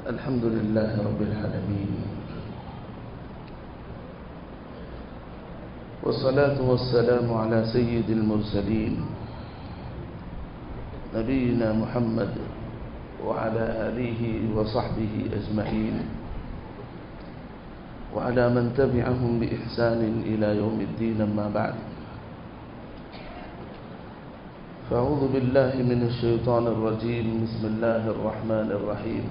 الحمد لله رب العالمين، والصلاة والسلام على سيد المرسلين نبينا محمد وعلى آله وصحبه أجمعين وعلى من تبعهم بإحسان إلى يوم الدين. أما بعد، فأعوذ بالله من الشيطان الرجيم. بسم الله الرحمن الرحيم.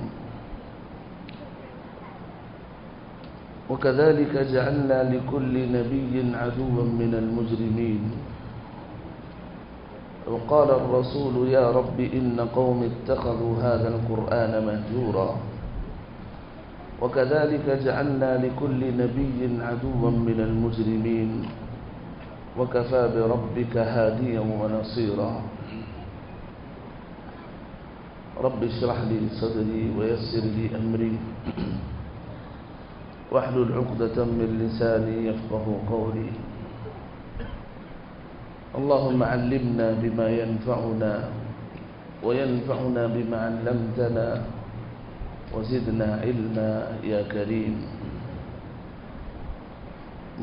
وكذلك جعلنا لكل نبي عدوا من المجرمين وقال الرسول يا رب إن قوم اتخذوا هذا القرآن مهجورا وكذلك جعلنا لكل نبي عدوا من المجرمين وكفى بربك هاديا ونصيرا. رب اشرح لي صدري ويسر لي أمري واحلل عقدة من لساني يفقه قولي. اللهم علمنا بما ينفعنا وينفعنا بما علمتنا وزدنا علما يا كريم.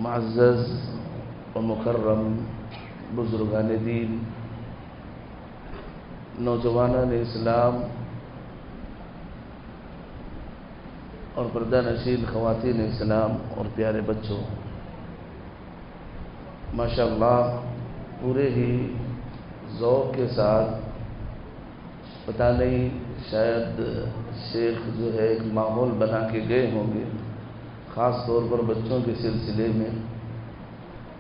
معزز و مکرم بزرگان دین، نوجوانان اسلام اور پردہ نشین خواتین اسلام اور پیارے بچوں، ماشاءاللہ پورے ہی ذوق کے ساتھ، پتہ نہیں شاید شیخ جو ہے ایک ماحول بنا کے گئے ہوں گے، خاص طور پر بچوں کے سلسلے میں.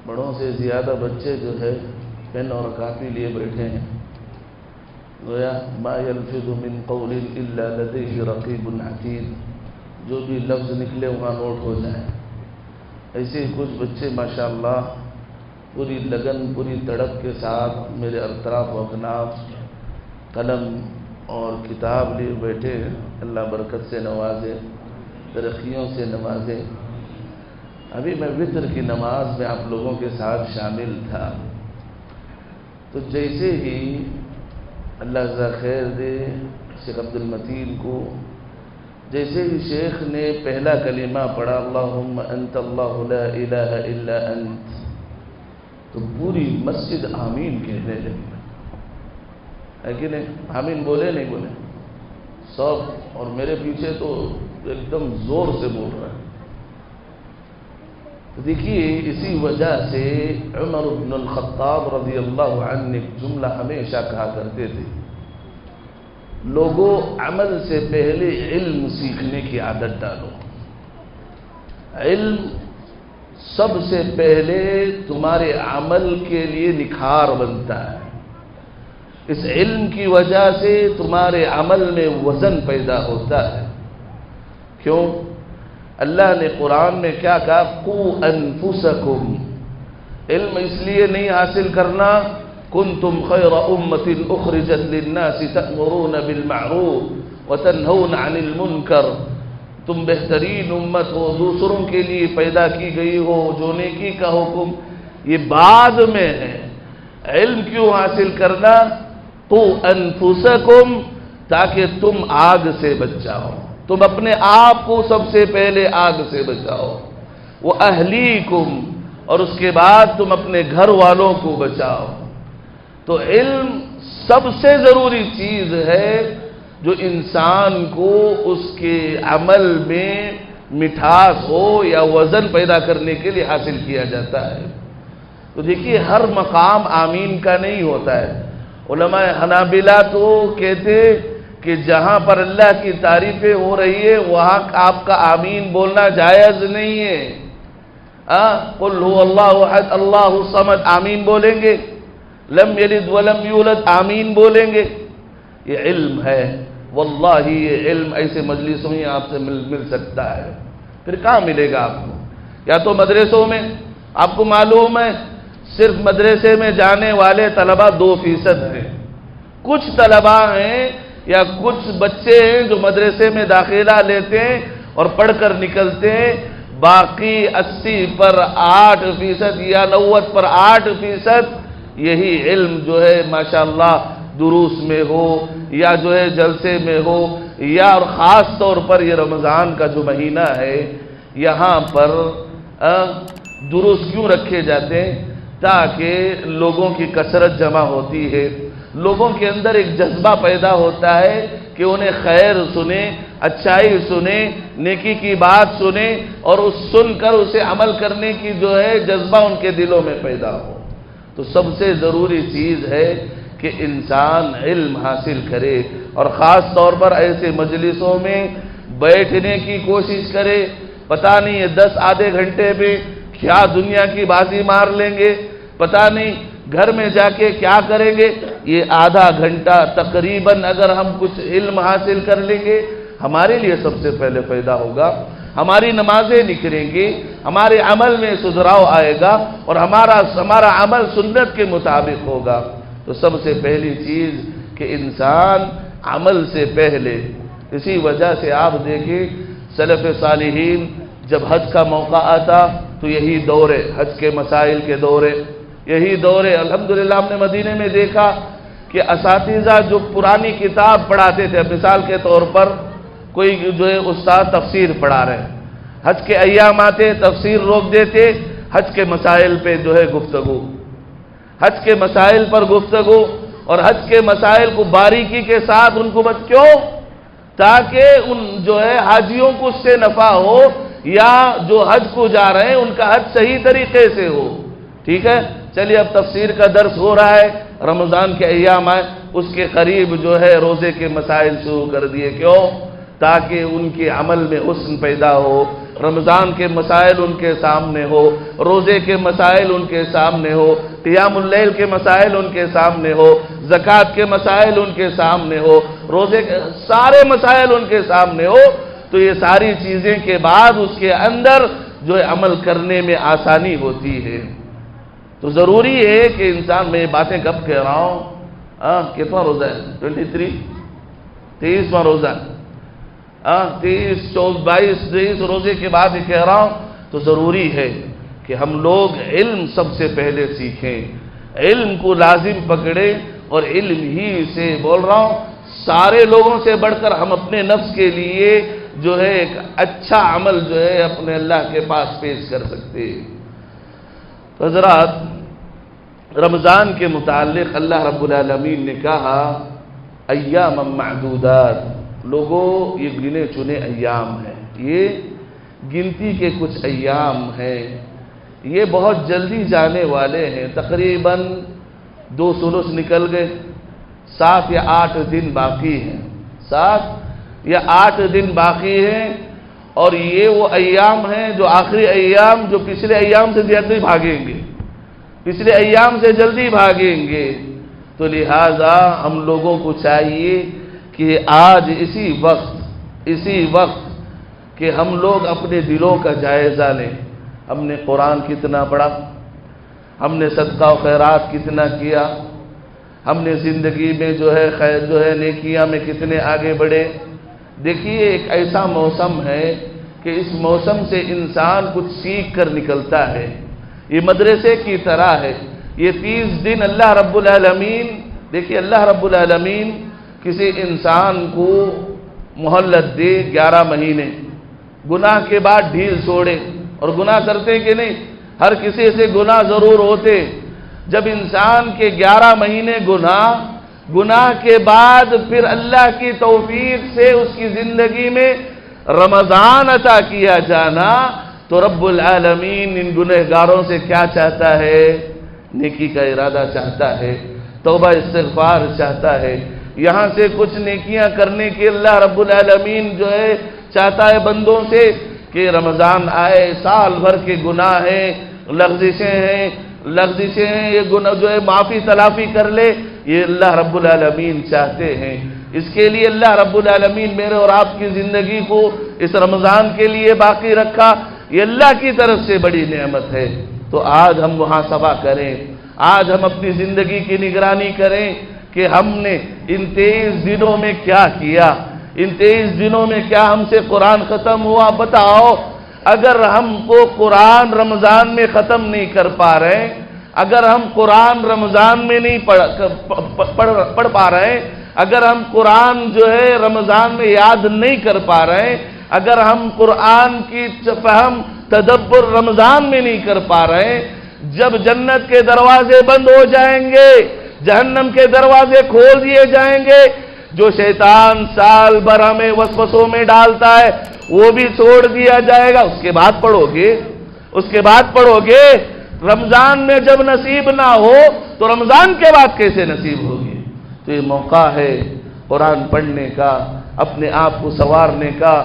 بڑوں سے زیادہ بچے جو ہے پین اور کاپی لیے بیٹھے ہیں. گویا ما یلفظ من قول الا لدیہ رقیب عتید، جو بھی لفظ نکلے وہاں نوٹ ہو جائیں. ایسے ہی کچھ بچے ماشاءاللہ پوری لگن، پوری تڑپ کے ساتھ میرے اطراف و اکناف قلم اور کتاب لیے بیٹھے. اللہ برکت سے نوازے، ترقیوں سے نوازے. ابھی میں وتر کی نماز میں آپ لوگوں کے ساتھ شامل تھا، تو جیسے ہی اللہ جزا خیر دے شیخ عبد المتین کو، جیسے ہی شیخ نے پہلا کلمہ پڑھا اللہم انت اللہ لا الہ الا انت، تو پوری مسجد آمین کہنے لگی. ہے کہ نہیں؟ آمین بولے نہیں بولے سب، اور میرے پیچھے تو ایک دم زور سے بول رہا ہے. دیکھیے اسی وجہ سے عمر بن الخطاب رضی اللہ عنہ ایک جملہ ہمیشہ کہا کرتے تھے، لوگوں عمل سے پہلے علم سیکھنے کی عادت ڈالو. علم سب سے پہلے تمہارے عمل کے لیے نکھار بنتا ہے. اس علم کی وجہ سے تمہارے عمل میں وزن پیدا ہوتا ہے. کیوں؟ اللہ نے قرآن میں کیا کہا؟ قو انفسکم. علم اس لیے نہیں حاصل کرنا، کنتم خیر امت اخرجت للناس تأمرون بالمعروف وتنہون عن المنکر. تم بہترین امت ہو، دوسروں کے لیے پیدا کی گئی ہو، جو نیکی کا حکم. یہ بعد میں ہے. علم کیوں حاصل کرنا؟ قو انفسکم، تاکہ تم آگ سے بچ جاؤ. تم اپنے آپ کو سب سے پہلے آگ سے بچاؤ. وہ اہلیکم، اور اس کے بعد تم اپنے گھر والوں کو بچاؤ. تو علم سب سے ضروری چیز ہے جو انسان کو اس کے عمل میں مٹھاس ہو یا وزن پیدا کرنے کے لیے حاصل کیا جاتا ہے. تو دیکھیے ہر مقام آمین کا نہیں ہوتا ہے. علماء حنابلہ تو کہتے کہ جہاں پر اللہ کی تعریفیں ہو رہی ہے وہاں آپ کا آمین بولنا جائز نہیں ہے. قل هو اللہ احد اللہ الصمد آمین بولیں گے، لم یلد ولم یولد آمین بولیں گے. یہ علم ہے. واللہ یہ علم ایسے مجلسوں میں آپ سے مل سکتا ہے. پھر کہاں ملے گا آپ کو؟ یا تو مدرسوں میں. آپ کو معلوم ہے صرف مدرسے میں جانے والے طلبہ 2% ہیں. کچھ طلبہ ہیں یا کچھ بچے ہیں جو مدرسے میں داخلہ لیتے ہیں اور پڑھ کر نکلتے ہیں. باقی 80 پر 8% یا 90 پر 8% یہی علم جو ہے ماشاءاللہ دروس میں ہو یا جو ہے جلسے میں ہو، یا اور خاص طور پر یہ رمضان کا جو مہینہ ہے یہاں پر دروس کیوں رکھے جاتے ہیں؟ تاکہ لوگوں کی کثرت جمع ہوتی ہے، لوگوں کے اندر ایک جذبہ پیدا ہوتا ہے کہ انہیں خیر سنیں، اچھائی سنیں، نیکی کی بات سنیں، اور اس سن کر اسے عمل کرنے کی جو ہے جذبہ ان کے دلوں میں پیدا ہو۔ تو سب سے ضروری چیز ہے کہ انسان علم حاصل کرے، اور خاص طور پر ایسے مجلسوں میں بیٹھنے کی کوشش کرے۔ پتہ نہیں یہ 10 آدھے گھنٹے میں کیا دنیا کی بازی مار لیں گے، پتہ نہیں گھر میں جا کے کیا کریں گے۔ یہ آدھا گھنٹہ تقریباً اگر ہم کچھ علم حاصل کر لیں گے، ہمارے لیے سب سے پہلے فائدہ ہوگا، ہماری نمازیں نکھریں گی، ہمارے عمل میں سدھراؤ آئے گا، اور ہمارا عمل سنت کے مطابق ہوگا۔ تو سب سے پہلی چیز کہ انسان عمل سے پہلے، اسی وجہ سے آپ دیکھیں سلف صالحین جب حج کا موقع آتا تو یہی دورے، حج کے مسائل کے دورے، یہی دورے۔ الحمدللہ ہم نے مدینے میں دیکھا کہ اساتذہ جو پرانی کتاب پڑھاتے تھے، مثال کے طور پر کوئی جو ہے استاد تفسیر پڑھا رہے ہیں، حج کے ایام آتے تفسیر روک دیتے، حج کے مسائل پہ جو ہے گفتگو، حج کے مسائل پر گفتگو، اور حج کے مسائل کو باریکی کے ساتھ ان کو کیوں؟ تاکہ ان جو ہے حاجیوں کو اس سے نفع ہو، یا جو حج کو جا رہے ہیں ان کا حج صحیح طریقے سے ہو۔ ٹھیک ہے، چلیے اب تفسیر کا درس ہو رہا ہے، رمضان کے ایام آئے، اس کے قریب جو ہے روزے کے مسائل شروع کر دیے، کیوں؟ تاکہ ان کے عمل میں حسن پیدا ہو، رمضان کے مسائل ان کے سامنے ہو، روزے کے مسائل ان کے سامنے ہو، قیام اللیل کے مسائل ان کے سامنے ہو، زکوٰۃ کے مسائل ان کے سامنے ہو، روزے کے سارے مسائل ان کے سامنے ہو۔ تو یہ ساری چیزیں کے بعد اس کے اندر جو ہے عمل کرنے میں آسانی ہوتی ہے۔ تو ضروری ہے کہ انسان، میں یہ باتیں کب کہہ رہا ہوں، کتنا روزہ ہے؟ 23واں روزہ، 23، 22، 23 روزے کے بعد یہ کہہ رہا ہوں۔ تو ضروری ہے کہ ہم لوگ علم سب سے پہلے سیکھیں، علم کو لازم پکڑیں، اور علم ہی سے بول رہا ہوں سارے لوگوں سے بڑھ کر ہم اپنے نفس کے لیے جو ہے ایک اچھا عمل جو ہے اپنے اللہ کے پاس پیش کر سکتے ہیں۔ حضرات، رمضان کے متعلق اللہ رب العالمین نے کہا ایام معدودات، لوگوں یہ گنے چنے ایام ہیں، یہ گنتی کے کچھ ایام ہیں، یہ بہت جلدی جانے والے ہیں، تقریباً 2 ثلث نکل گئے، 7 یا 8 دن باقی ہیں، 7 یا 8 دن باقی ہیں، اور یہ وہ ایام ہیں جو آخری ایام جو پچھلے ایام سے جلدی بھاگیں گے، پچھلے ایام سے جلدی بھاگیں گے۔ تو لہذا ہم لوگوں کو چاہیے کہ آج اسی وقت کہ ہم لوگ اپنے دلوں کا جائزہ لیں، ہم نے قرآن کتنا پڑھا، ہم نے صدقہ و خیرات کتنا کیا، ہم نے زندگی میں جو ہے خیر جو ہے نیکیاں میں کتنے آگے بڑھے۔ دیکھیے ایک ایسا موسم ہے کہ اس موسم سے انسان کچھ سیکھ کر نکلتا ہے، یہ مدرسے کی طرح ہے۔ یہ 30 دن اللہ رب العالمین، دیکھیے اللہ رب العالمین کسی انسان کو مہلت دے 11 مہینے، گناہ کے بعد ڈھیل چھوڑے، اور گناہ کرتے کہ نہیں؟ ہر کسی سے گناہ ضرور ہوتے۔ جب انسان کے 11 مہینے گناہ کے بعد پھر اللہ کی توفیق سے اس کی زندگی میں رمضان عطا کیا جانا، تو رب العالمین ان گنہگاروں سے کیا چاہتا ہے؟ نیکی کا ارادہ چاہتا ہے، توبہ استغفار چاہتا ہے، یہاں سے کچھ نیکیاں کرنے کے اللہ رب العالمین جو ہے چاہتا ہے بندوں سے کہ رمضان آئے، سال بھر کے گناہ ہیں، لغزشیں ہیں، یہ گناہ جو ہے معافی تلافی کر لے، یہ اللہ رب العالمین چاہتے ہیں۔ اس کے لیے اللہ رب العالمین میرے اور آپ کی زندگی کو اس رمضان کے لیے باقی رکھا، یہ اللہ کی طرف سے بڑی نعمت ہے۔ تو آج ہم محاسبہ کریں، آج ہم اپنی زندگی کی نگرانی کریں کہ ہم نے ان 23 دنوں میں کیا کیا، ان 23 دنوں میں کیا ہم سے قرآن ختم ہوا؟ بتاؤ، اگر ہم کو قرآن رمضان میں ختم نہیں کر پا رہے، اگر ہم قرآن رمضان میں نہیں پڑھ پا رہے ہیں، اگر ہم قرآن جو ہے رمضان میں یاد نہیں کر پا رہے، اگر ہم قرآن کی فہم تدبر رمضان میں نہیں کر پا رہے، جب جنت کے دروازے بند ہو جائیں گے، جہنم کے دروازے کھول دیے جائیں گے، جو شیطان سال بھر ہمیں وسوسوں میں ڈالتا ہے وہ بھی چھوڑ دیا جائے گا۔ اس کے بعد پڑھو گے رمضان میں جب نصیب نہ ہو تو رمضان کے بعد کیسے نصیب ہوگی؟ تو یہ موقع ہے قرآن پڑھنے کا، اپنے آپ کو سنوارنے کا،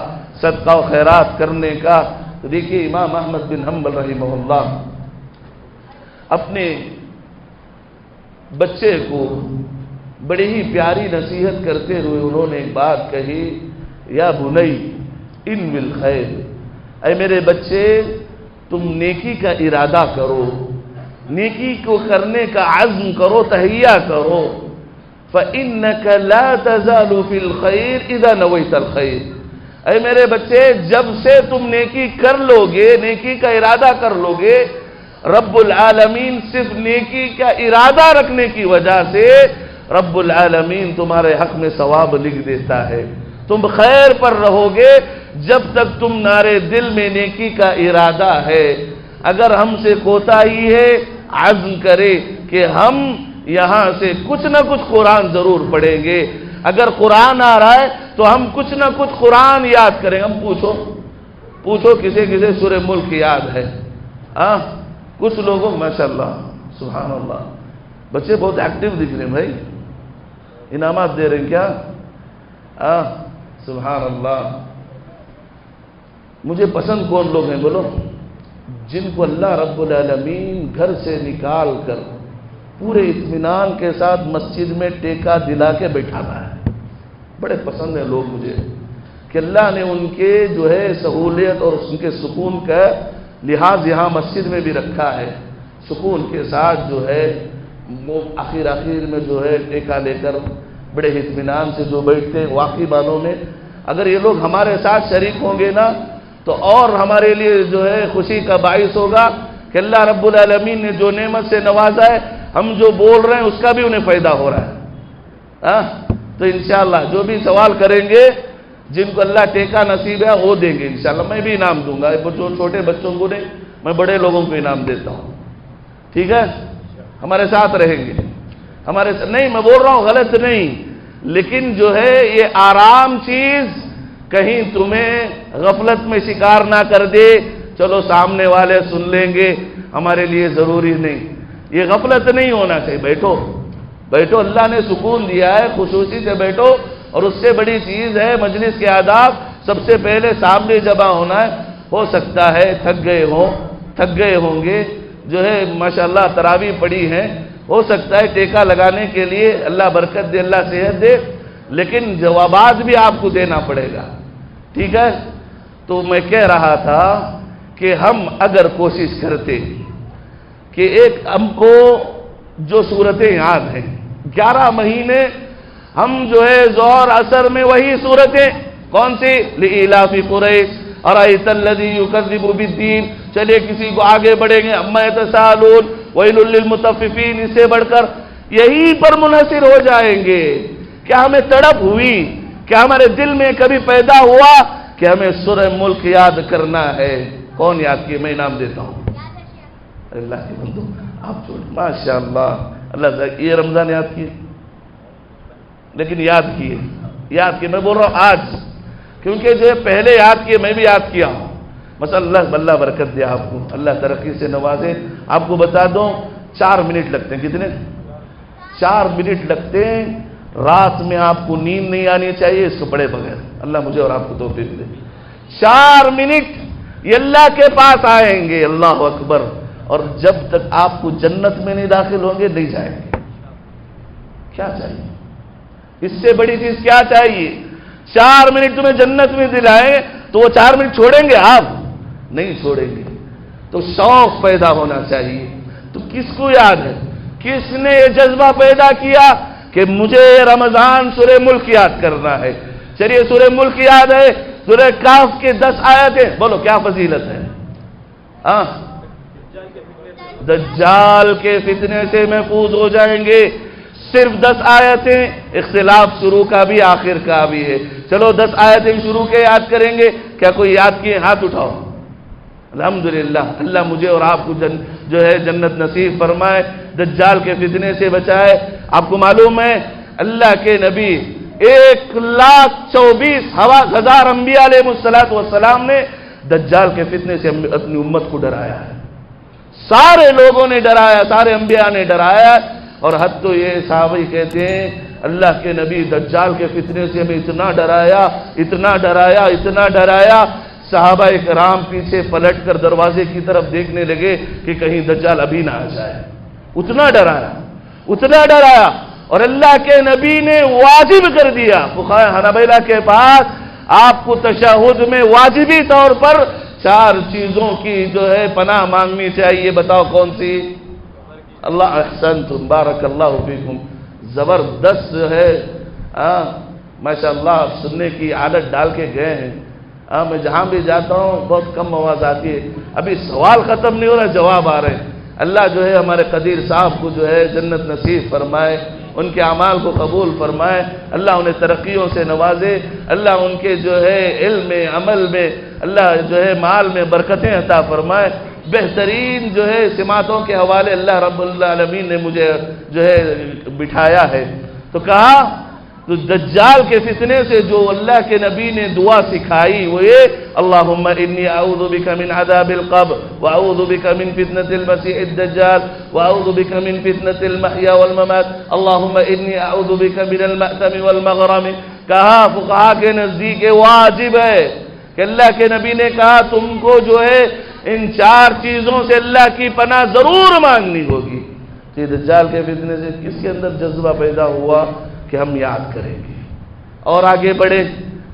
صدقہ و خیرات کرنے کا۔ تو دیکھیے امام احمد بن حنبل رحمہ اللہ اپنے بچے کو بڑی ہی پیاری نصیحت کرتے ہوئے انہوں نے ایک بات کہی، یا بنی انوی الخیر، اے میرے بچے تم نیکی کا ارادہ کرو، نیکی کو کرنے کا عزم کرو، تہیہ کرو، فَإِنَّكَ لَا تَزَالُ فِي الْخَيْرِ إِذَا نَوَيْتَ الْخَيْرِ، اے میرے بچے جب سے تم نیکی کر لو گے، نیکی کا ارادہ کر لو گے، رب العالمین صرف نیکی کا ارادہ رکھنے کی وجہ سے رب العالمین تمہارے حق میں ثواب لکھ دیتا ہے، تم خیر پر رہو گے جب تک تمہارے دل میں نیکی کا ارادہ ہے۔ اگر ہم سے کوتاہی ہے، عزم کرے کہ ہم یہاں سے کچھ نہ کچھ قرآن ضرور پڑھیں گے، اگر قرآن آ رہا ہے تو ہم کچھ نہ کچھ قرآن یاد کریں۔ ہم پوچھو کسے سورہ ملک یاد ہے؟ کچھ لوگوں ماشاءاللہ سبحان اللہ، بچے بہت ایکٹیو دکھ رہے ہیں بھائی، انعامات دے رہے ہیں کیا؟ سبحان اللہ۔ مجھے پسند کون لوگ ہیں بولو؟ جن کو اللہ رب العالمین گھر سے نکال کر پورے اطمینان کے ساتھ مسجد میں ٹیکا دلا کے بیٹھانا ہے، بڑے پسند ہیں لوگ مجھے، کہ اللہ نے ان کے جو ہے سہولیت اور ان کے سکون کا لحاظ یہاں مسجد میں بھی رکھا ہے، سکون کے ساتھ جو ہے وہ آخر میں جو ہے ٹیکا لے کر بڑے اطمینان سے جو بیٹھتے ہیں، واقعی معنوں میں اگر یہ لوگ ہمارے ساتھ شریک ہوں گے نا تو اور ہمارے لیے جو ہے خوشی کا باعث ہوگا کہ اللہ رب العالمین نے جو نعمت سے نوازا ہے، ہم جو بول رہے ہیں اس کا بھی انہیں فائدہ ہو رہا ہے۔ تو انشاءاللہ جو بھی سوال کریں گے، جن کو اللہ ٹیکا نصیب ہے وہ دیں گے انشاءاللہ، میں بھی انعام دوں گا، جو چھوٹے بچوں کو نہیں، میں بڑے لوگوں کو انعام دیتا ہوں، ٹھیک ہے؟ ہمارے ساتھ رہیں گے، نہیں میں بول رہا ہوں غلط نہیں، لیکن جو ہے یہ آرام چیز کہیں تمہیں غفلت میں شکار نہ کر دے، چلو سامنے والے سن لیں گے ہمارے لیے ضروری نہیں، یہ غفلت نہیں ہونا چاہیے۔ بیٹھو، اللہ نے سکون دیا ہے، خصوصی سے بیٹھو، اور اس سے بڑی چیز ہے مجلس کے آداب، سب سے پہلے سامنے جمع ہونا ہے۔ ہو سکتا ہے تھک گئے ہوں گے، جو ہے ماشاءاللہ تراویح پڑھی ہیں، ہو سکتا ہے ٹیکا لگانے کے لیے اللہ برکت دے، اللہ صحت دے، لیکن جوابات بھی آپ کو دینا پڑے گا، ٹھیک ہے؟ تو میں کہہ رہا تھا کہ ہم اگر کوشش کرتے کہ ایک ہم کو جو صورتیں یاد ہیں 11 مہینے ہم جو ہے ظہر عصر میں وہی صورتیں، کون سی؟ لإلاف قریش، ارأیت الذی یکذب بالدین، چلیے کسی کو آگے بڑھیں گے، عما یتساءلون، ویل للمطففین، اس سے بڑھ کر یہی پر منحصر ہو جائیں گے۔ کیا ہمیں تڑپ ہوئی، کیا ہمارے دل میں کبھی پیدا ہوا کہ ہمیں سورہ ملک یاد کرنا ہے؟ کون یاد کیے؟ میں انعام دیتا ہوں۔ اللہ کے بندو آپ چھوڑیں، ماشاءاللہ، اللہ یہ رمضان یاد کیے، لیکن یاد کیے، میں بول رہا ہوں آج، کیونکہ جو پہلے یاد کیے میں بھی یاد کیا ہوں، بس اللہ برکت دے آپ کو، اللہ ترقی سے نوازے۔ آپ کو بتا دوں 4 منٹ لگتے ہیں، کتنے؟ 4 منٹ لگتے ہیں، رات میں آپ کو نیند نہیں آنی چاہیے اس کو پڑھے بغیر، اللہ مجھے اور آپ کو توفیق دے۔ 4 منٹ یہ اللہ کے پاس آئیں گے، اللہ اکبر، اور جب تک آپ کو جنت میں نہیں داخل ہوں گے نہیں جائیں گے۔ کیا چاہیے اس سے بڑی چیز؟ کیا چاہیے؟ 4 منٹ تمہیں جنت میں دلائیں تو وہ 4 منٹ چھوڑیں گے؟ آپ نہیں چھوڑیں گے۔ تو شوق پیدا ہونا چاہیے۔ تو کس کو یاد ہے؟ کس نے یہ جذبہ پیدا کیا کہ مجھے رمضان سورہ ملک یاد کرنا ہے؟ چلیے سورہ ملک یاد ہے، سورہ کاف کے 10 آیتیں، بولو کیا فضیلت ہے؟ دجال کے فتنے سے محفوظ ہو جائیں گے، صرف 10 آیتیں، اختلاف شروع کا بھی آخر کا بھی ہے۔ چلو 10 آیتیں شروع کے یاد کریں گے، کیا کوئی یاد کیے؟ ہاتھ اٹھاؤ۔ الحمدللہ، اللہ مجھے اور آپ کو جو ہے جنت نصیب فرمائے، دجال کے فتنے سے بچائے۔ آپ کو معلوم ہے اللہ کے نبی 1,24,000 انبیاء علیہ السلام نے دجال کے فتنے سے اپنی امت کو ڈرایا ہے۔ سارے لوگوں نے ڈرایا، سارے انبیاء نے ڈرایا، اور حد تو یہ صحابہ کہتے ہیں اللہ کے نبی دجال کے فتنے سے ہمیں اتنا ڈرایا، اتنا ڈرایا، اتنا ڈرایا، صحابہ کرام پیچھے پلٹ کر دروازے کی طرف دیکھنے لگے کہ کہیں دجال ابھی نہ آ جائے۔ اتنا ڈرایا، اتنا ڈرایا، اور اللہ کے نبی نے واجب کر دیا فقہاء حنابلہ کے پاس آپ کو تشہد میں واجبی طور پر 4 چیزوں کی جو ہے پناہ مانگنی چاہیے۔ بتاؤ کون سی؟ اللہ احسنتم، بارک اللہ فیکم، زبردست جو ہے ماشاءاللہ سننے کی عادت ڈال کے گئے ہیں۔ میں جہاں بھی جاتا ہوں بہت کم آواز آتی ہے، ابھی سوال ختم نہیں ہو رہا، جواب آ رہے ہیں۔ اللہ جو ہے ہمارے قدیر صاحب کو جو ہے جنت نصیب فرمائے، ان کے اعمال کو قبول فرمائے، اللہ انہیں ترقیوں سے نوازے، اللہ ان کے جو ہے علم میں، عمل میں، اللہ جو ہے مال میں برکتیں عطا فرمائے۔ بہترین جو ہے سماتوں کے حوالے اللہ رب العالمین نے مجھے جو ہے بٹھایا ہے۔ تو کہا تو دجال کے فتنے سے جو اللہ کے نبی نے دعا سکھائی وہ یہ اللہم انی اعوذ بک من عذاب القبر واعوذ بک من فتنة المسیح الدجال واعوذ بک من فتنة المحیا والممات اللہم انی اعوذ بک من المأثم والمغرم۔ کہا فقہاء کے نزدیک واجب ہے کہ اللہ کے نبی نے کہا تم کو جو ہے ان 4 چیزوں سے اللہ کی پناہ ضرور مانگنی ہوگی۔ تو دجال کے فتنے سے کس کے اندر جذبہ پیدا ہوا کہ ہم یاد کریں گے اور آگے بڑھے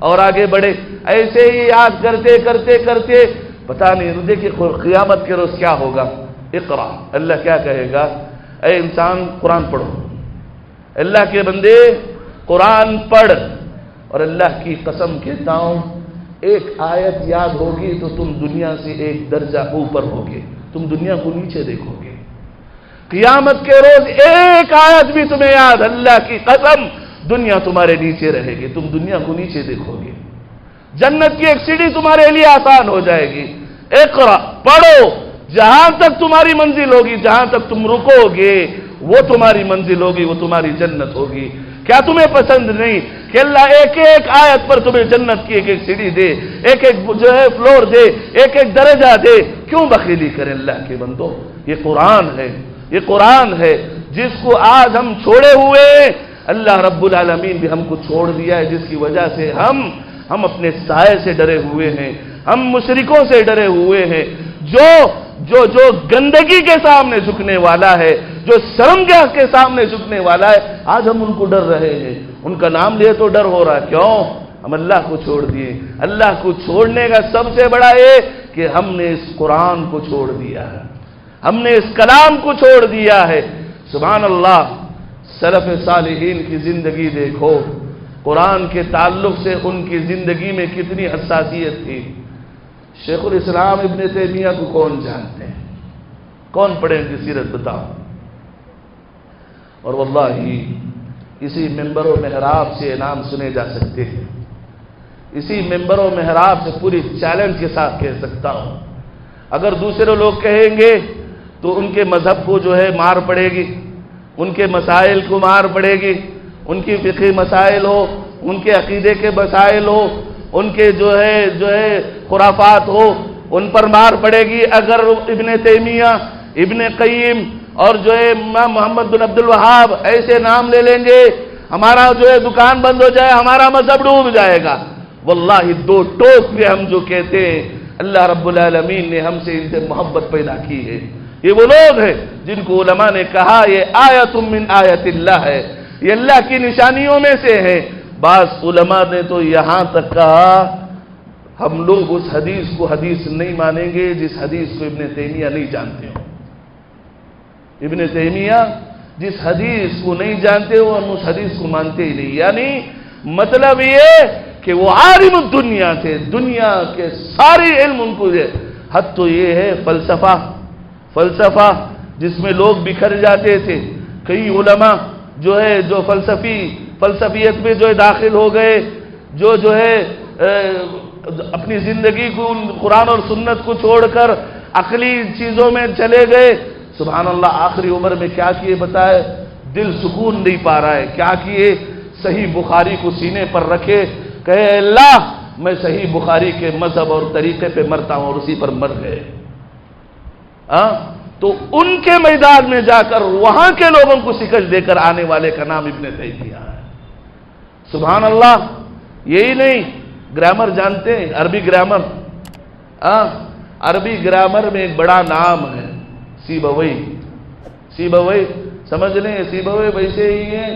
اور آگے بڑھے، ایسے ہی یاد کرتے کرتے کرتے پتہ نہیں دیکھیے قیامت کے روز کیا ہوگا۔ اقرا، اللہ کیا کہے گا؟ اے انسان قرآن پڑھو، اللہ کے بندے قرآن پڑھ، اور اللہ کی قسم کہتا ہوں ایک آیت یاد ہوگی تو تم دنیا سے ایک درجہ اوپر ہوگے، تم دنیا کو نیچے دیکھو گے۔ قیامت کے روز ایک آیت بھی تمہیں یاد، اللہ کی قسم دنیا تمہارے نیچے رہے گی، تم دنیا کو نیچے دیکھو گے۔ جنت کی ایک سیڑھی تمہارے لیے آسان ہو جائے گی۔ اقرا، پڑھو، جہاں تک تمہاری منزل ہوگی، جہاں تک تم رکو گے وہ تمہاری منزل ہوگی، وہ تمہاری جنت ہوگی۔ کیا تمہیں پسند نہیں کہ اللہ ایک ایک آیت پر تمہیں جنت کی ایک ایک سیڑھی دے، ایک ایک جو ہے فلور دے، ایک ایک درجہ دے؟ کیوں بخیلی کریں اللہ کے بندو؟ یہ قرآن ہے، یہ قرآن ہے جس کو آج ہم چھوڑے ہوئے، اللہ رب العالمین بھی ہم کو چھوڑ دیا ہے، جس کی وجہ سے ہم اپنے سائے سے ڈرے ہوئے ہیں، ہم مشرکوں سے ڈرے ہوئے ہیں۔ جو گندگی کے سامنے جھکنے والا ہے، جو شرمگاہ کے سامنے جھکنے والا ہے، آج ہم ان کو ڈر رہے ہیں، ان کا نام لیے تو ڈر ہو رہا ہے۔ کیوں؟ ہم اللہ کو چھوڑ دیے۔ اللہ کو چھوڑنے کا سب سے بڑا یہ کہ ہم نے اس قرآن کو چھوڑ دیا ہے، ہم نے اس کلام کو چھوڑ دیا ہے۔ سبحان اللہ، سلف صالحین کی زندگی دیکھو، قرآن کے تعلق سے ان کی زندگی میں کتنی حساسیت تھی۔ شیخ الاسلام ابن تیمیہ کو کون جانتے ہیں؟ کون پڑھے ان کی سیرت بتاؤ؟ اور واللہ اسی ممبر و محراب سے نام سنے جا سکتے ہیں، اسی ممبر و محراب سے پوری چیلنج کے ساتھ کہہ سکتا ہوں، اگر دوسرے لوگ کہیں گے تو ان کے مذہب کو جو ہے مار پڑے گی، ان کے مسائل کو مار پڑے گی، ان کی فقہی مسائل ہو، ان کے عقیدے کے مسائل ہو، ان کے جو ہے خرافات ہو، ان پر مار پڑے گی۔ اگر ابن تیمیہ، ابن قیم اور جو ہے محمد بن عبد الوہاب ایسے نام لے لیں گے، ہمارا جو ہے دکان بند ہو جائے، ہمارا مذہب ڈوب جائے گا۔ واللہ 2 ٹوک میں ہم جو کہتے ہیں، اللہ رب العالمین نے ہم سے ان سے محبت پیدا کی ہے۔ یہ وہ لوگ ہیں جن کو علماء نے کہا یہ آیت من آیت اللہ ہے، یہ اللہ کی نشانیوں میں سے ہے۔ بعض علماء نے تو یہاں تک کہا ہم لوگ اس حدیث کو حدیث نہیں مانیں گے جس حدیث کو ابن تیمیہ نہیں جانتے ہو۔ ابن تیمیہ جس حدیث کو نہیں جانتے ہو ہم اس حدیث کو مانتے ہی نہیں، یعنی مطلب یہ کہ وہ عالم الدنیا تھے، دنیا کے سارے علم ان کو ہے۔ حد تو یہ ہے فلسفہ جس میں لوگ بکھر جاتے تھے، کئی علماء جو فلسفیت میں جو ہے داخل ہو گئے، جو ہے اپنی زندگی کو قرآن اور سنت کو چھوڑ کر عقلی چیزوں میں چلے گئے، سبحان اللہ آخری عمر میں کیا کیے بتائے؟ دل سکون نہیں پا رہا ہے، کیا کیے؟ صحیح بخاری کو سینے پر رکھے، کہے اللہ میں صحیح بخاری کے مذہب اور طریقے پہ مرتا ہوں، اور اسی پر مر گئے۔ تو ان کے میدان میں جا کر وہاں کے لوگوں کو شکست دے کر آنے والے کا نام ابن تیمیہ ہے۔ سبحان اللہ۔ یہی نہیں، گرامر جانتے ہیں؟ عربی گرامر، عربی گرامر میں ایک بڑا نام ہے سیبوی۔ سیبوی سمجھ لیں، سیبوی ویسے ہی ہیں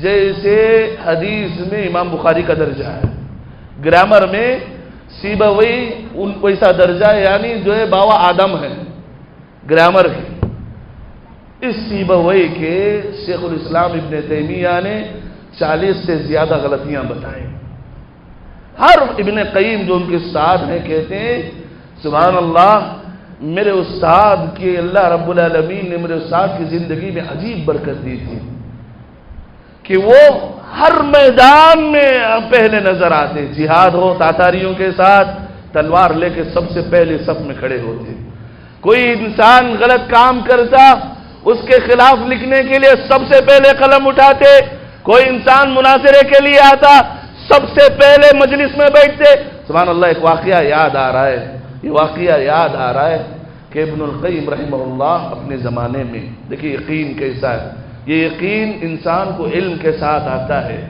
جیسے حدیث میں امام بخاری کا درجہ ہے، گرامر میں سیبوی ان ویسا درجہ ہے، یعنی جو ہے باوا آدم ہے گرامر کی۔ اس سیبوی کے شیخ الاسلام ابن تیمیہ نے 40 سے زیادہ غلطیاں بتائیں۔ ہر ابن قیم جو ان کے استاد ہیں کہتے ہیں سبحان اللہ، میرے استاد کی اللہ رب العالمین نے میرے استاد کی زندگی میں عجیب برکت دی تھی کہ وہ ہر میدان میں پہلے نظر آتے، جہاد ہو تاتاریوں کے ساتھ تلوار لے کے سب سے پہلے صف میں کھڑے ہوتے، کوئی انسان غلط کام کرتا اس کے خلاف لکھنے کے لیے سب سے پہلے قلم اٹھاتے، کوئی انسان مناظرے کے لیے آتا سب سے پہلے مجلس میں بیٹھتے۔ سبحان اللہ، ایک واقعہ یاد آ رہا ہے، یہ واقعہ یاد آ رہا ہے کہ ابن القیم رحمہ اللہ اپنے زمانے میں، دیکھیں یقین کیسا ہے، یہ یقین انسان کو علم کے ساتھ آتا ہے،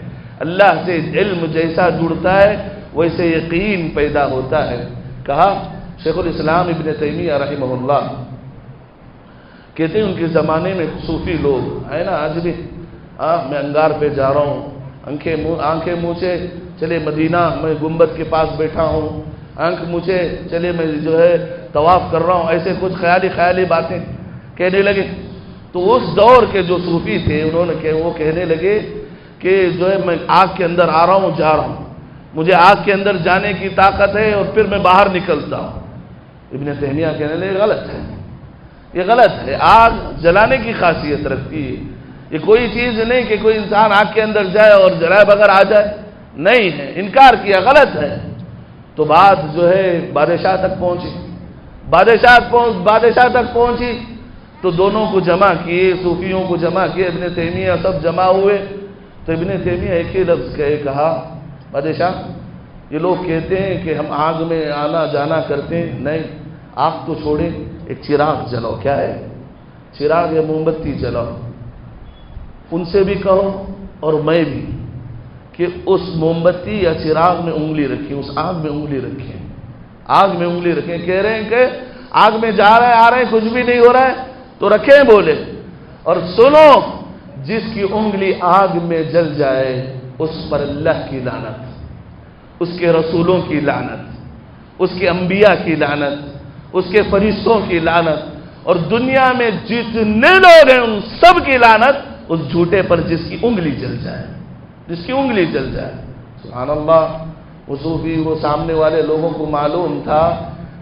اللہ سے علم جیسا جڑتا ہے ویسے یقین پیدا ہوتا ہے۔ کہا شیخ الاسلام ابن تیمیہ رحمہ اللہ کہتے ہیں ان کے زمانے میں صوفی لوگ ہے نا، آج بھی میں انگار پہ جا رہا ہوں، آنکھیں مونچھے چلے مدینہ، میں گنبد کے پاس بیٹھا ہوں، آنکھ مونچھے چلے میں جو ہے طواف کر رہا ہوں، ایسے کچھ خیالی باتیں کہنے لگے۔ تو اس دور کے جو صوفی تھے انہوں نے وہ کہنے لگے کہ جو ہے میں آگ کے اندر آ رہا ہوں، جا رہا ہوں، مجھے آگ کے اندر جانے کی طاقت ہے اور پھر میں باہر نکلتا ہوں۔ ابن تیمیہ کہنے لگے غلط ہے، یہ غلط ہے، آگ جلانے کی خاصیت رکھتی ہے، یہ کوئی چیز نہیں کہ کوئی انسان آگ کے اندر جائے اور جلائے بغیر آ جائے، نہیں ہے، انکار کیا، غلط ہے۔ تو بات جو ہے بادشاہ تک پہنچی تو دونوں کو جمع کیے، صوفیوں کو جمع کیے، ابن تیمیہ سب جمع ہوئے۔ تو ابن تیمیہ ایک ہی لفظ کہا بادشاہ یہ لوگ کہتے ہیں کہ ہم آگ میں آنا جانا کرتے ہیں، نہیں آگ تو چھوڑیں، ایک چراغ جلاؤ، کیا ہے چراغ یا موم بتی جلاؤ، ان سے بھی کہو اور میں بھی کہ اس موم بتی یا چراغ میں انگلی رکھیں، اس آگ میں انگلی رکھیں، آگ میں انگلی رکھیں۔ کہہ رہے ہیں کہ آگ میں جا رہے ہیں آ رہے ہیں کچھ بھی نہیں ہو رہا ہے تو رکھیں، بولے اور سنو جس کی انگلی آگ میں جل جائے اس پر اللہ کی لعنت، اس کے رسولوں کی لعنت، اس کے انبیاء کی لعنت، اس کے فرشتوں کی لعنت، اور دنیا میں جتنے لوگ ہیں ان سب کی لعنت اس جھوٹے پر جس کی انگلی جل جائے، جس کی انگلی جل جائے۔ سبحان اللہ، وہ صوفی وہ سامنے والے لوگوں کو معلوم تھا